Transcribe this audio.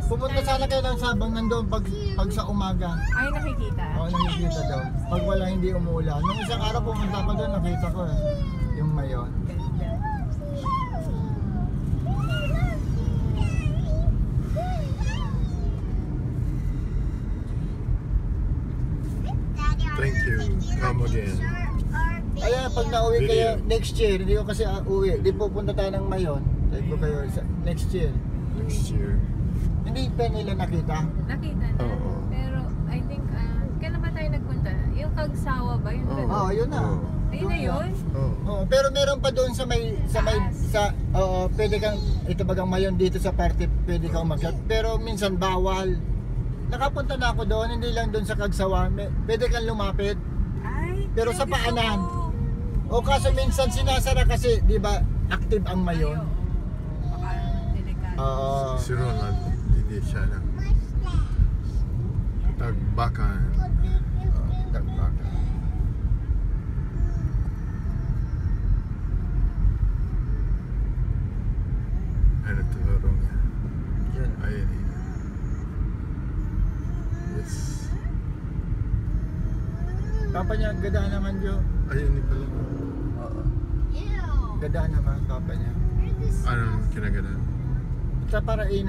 Pupunta sana kayo ng Sabang nandoon pag sa umaga. Ay, nakikita. Oo, nakikita daw. Pag wala hindi umuulan. Nung isang araw pumunta ko doon, nakita ko yung mayon. Ganda. Thank you. Come again. Kaya pag nauwi kayo next year, hindi ko kasi uwi, di pupunta tayo ng mayon. Sabi ko kayo next year. Next year. Hindi pa nila nakita. Nakita na. Oo. Pero, I think, kailan ba tayo nagpunta? Yung Kagsawa ba? Yun ba? Oo, yun na. Oo. Ayun na yun? Oh. Oo, pero meron pa doon pwede kang, ito bagang mayon dito sa parte, pwede kang umakyat. Pero minsan bawal. Nakapunta na ako doon, hindi lang doon sa Kagsawa. Pwede kang lumapit. Ay, Pero sa gusto paanan. ko. O kaso minsan sinasara kasi, di ba, active ang mayon. Ay, oo. Baka delikado. Oo. Si Ronald, hindi siya na. Tagbakan. Tagbakan. Ano tinuro niya? Yan. Ayun. Yes. Papa niya, ganda naman Jo. Ayun ni pala. Oo. Ganda naman, papa niya. Anong kinagalan? Sa Paraino.